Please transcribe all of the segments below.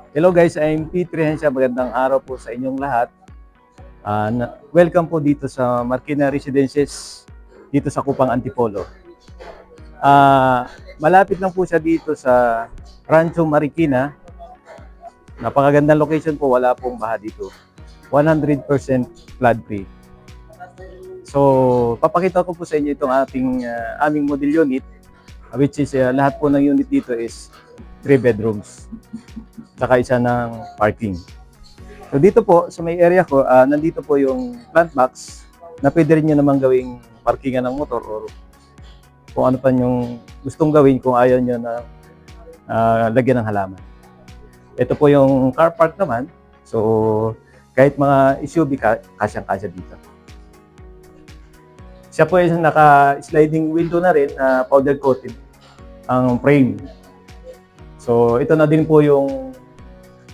Hello guys, I'm P3 Hensya. Magandang araw po sa inyong lahat. Welcome po dito sa Marikina Residences, dito sa Kupang Antipolo. Malapit lang po siya dito sa Rancho Marikina. Napakagandang location po, wala pong baha dito. 100% flood free. So, papakita ko po sa inyo itong aming model unit, which is lahat po ng unit dito is 3 bedrooms. Saka isa ng parking. So dito po sa may area ko, nandito po yung plant box na pwede rin nyo naman gawing parkingan ng motor or kung ano pa yung gustong gawin kung ayaw nyo na lagyan ng halaman. Ito po yung car park naman. So kahit mga SUV, kasyang-kasya dito. Siya po yung naka-sliding window na rin, powder coated ang frame. So ito na din po yung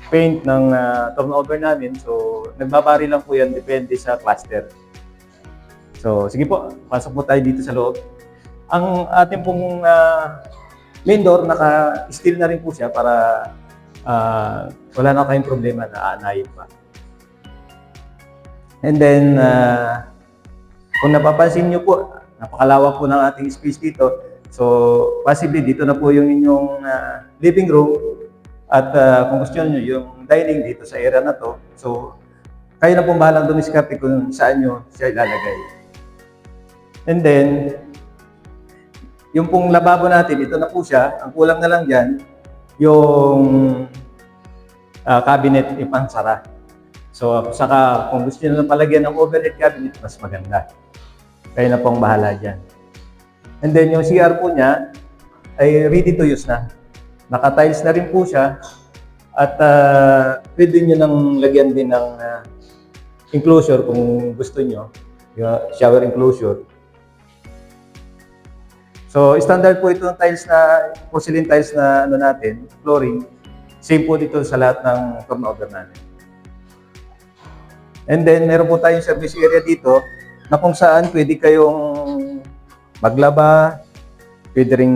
paint ng turnover namin. So, nagbabari lang po yan, depende sa cluster. So, sige po, pasok po tayo dito sa loob. Ang ating pong main door, naka-steel na rin po siya para wala na kayong problema na aanayin pa. And then, kung napapansin nyo po, napakalawak po ng ating space dito. So, possibly dito na po yung inyong living room. At kung gusto nyo yung dining dito sa area na to, so kayo na pong bahalang dumiskarte kung saan nyo siya ilalagay. And then, yung pong lababo natin, ito na po siya. Ang kulang na lang dyan, yung cabinet ipansara. So, saka kung gusto nyo na palagyan ng overhead cabinet, mas maganda. Kayo na pong bahala dyan. And then, yung CR po niya ay ready to use na. Naka-tiles na rin po siya at pwede nyo nang lagyan din ng enclosure kung gusto nyo, yung shower enclosure. So, standard po ito ng tiles na, porcelain tiles na natin, flooring. Same po dito sa lahat ng turnover natin. And then, meron po tayong service area dito na kung saan pwede kayong maglaba, pwede rin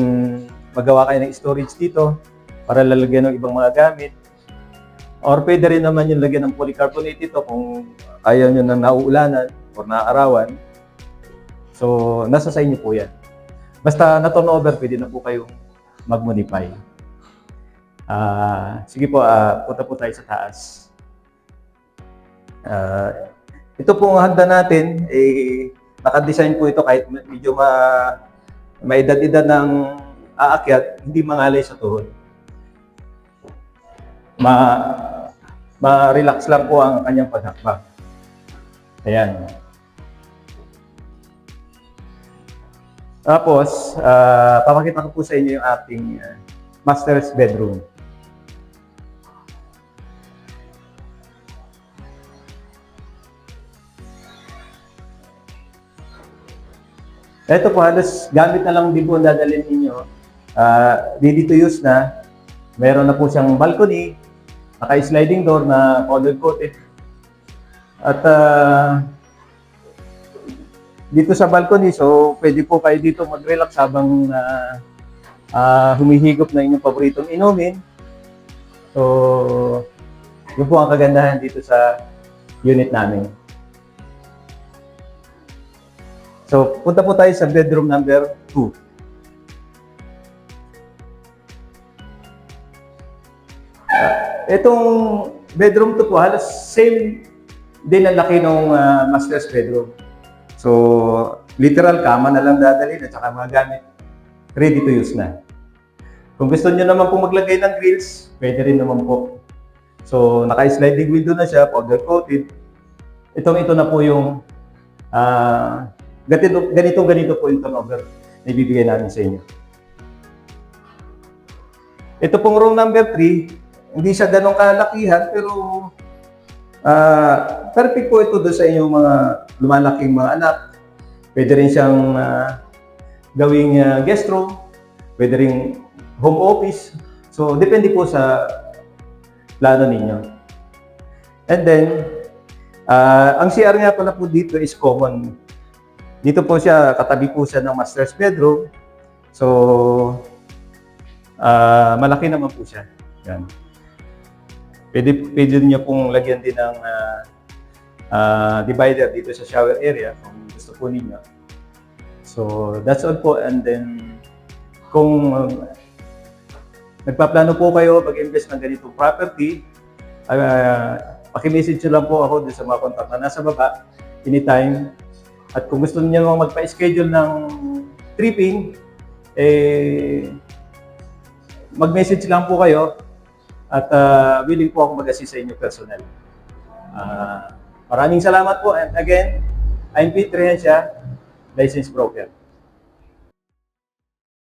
magawa kayo ng storage dito para lalagyan ng ibang mga gamit. Or pwede rin naman yung lagyan ng polycarbonate ito kung ayaw nyo nang nauulanan or naaarawan. So, nasa sa inyo po yan. Basta na-turnover, pwede na po kayong mag-modify. Sige po, punta po tayo sa taas. Ito pong hagdan natin, naka-design po ito kahit medyo may edad-edad ng aakyat, hindi mangalay sa tuhod. Ma-relax lang po ang kanyang paghakbang. Ayan. Tapos, papakita ko po sa inyo yung ating master's bedroom. Ito po, halos gamit na lang din po ang dadalhin ninyo. Ready to use na. Meron na po siyang balcony, naka-sliding door na powder coated. At dito sa balcony, so pwede po kayo dito mag-relax habang humihigop na inyong paboritong inumin. So, yun po ang kagandahan dito sa unit namin. So, punta po tayo sa bedroom number 2. Itong bedroom 2 po, halos same din ang laki ng master's bedroom. So, literal kama na lang dadalhin at saka mga gamit. Ready to use na. Kung gusto nyo naman po maglagay ng grills, pwede rin naman po. So, naka-sliding window na siya, powder coated. Ito na po yung ganito po yung turnover na ibibigay namin sa inyo. Ito pong room number 3, hindi siya ganong kalakihan, pero perfect po ito doon sa inyong mga lumalaking mga anak. Pwede rin siyang gawing guest room, pwede rin home office. So, depende po sa plano ninyo. And then, ang CR nga pala po dito is common. Dito po siya, katabi po siya ng master's bedroom. So, malaki naman po siya. Yan. Pwede niyo pong lagyan din ng divider dito sa shower area kung gusto po ninyo. So that's all po, and then kung nagpaplano po kayo mag-invest ng ganitong property, paki-message nyo lang po ako dun sa mga contact na nasa baba anytime. At kung gusto niyo magpa-schedule ng tripping, mag-message lang po kayo at willing po ako mag-assist sa inyo personal. Maraming salamat po, and again, I'm Pete Rehencia, licensed broker.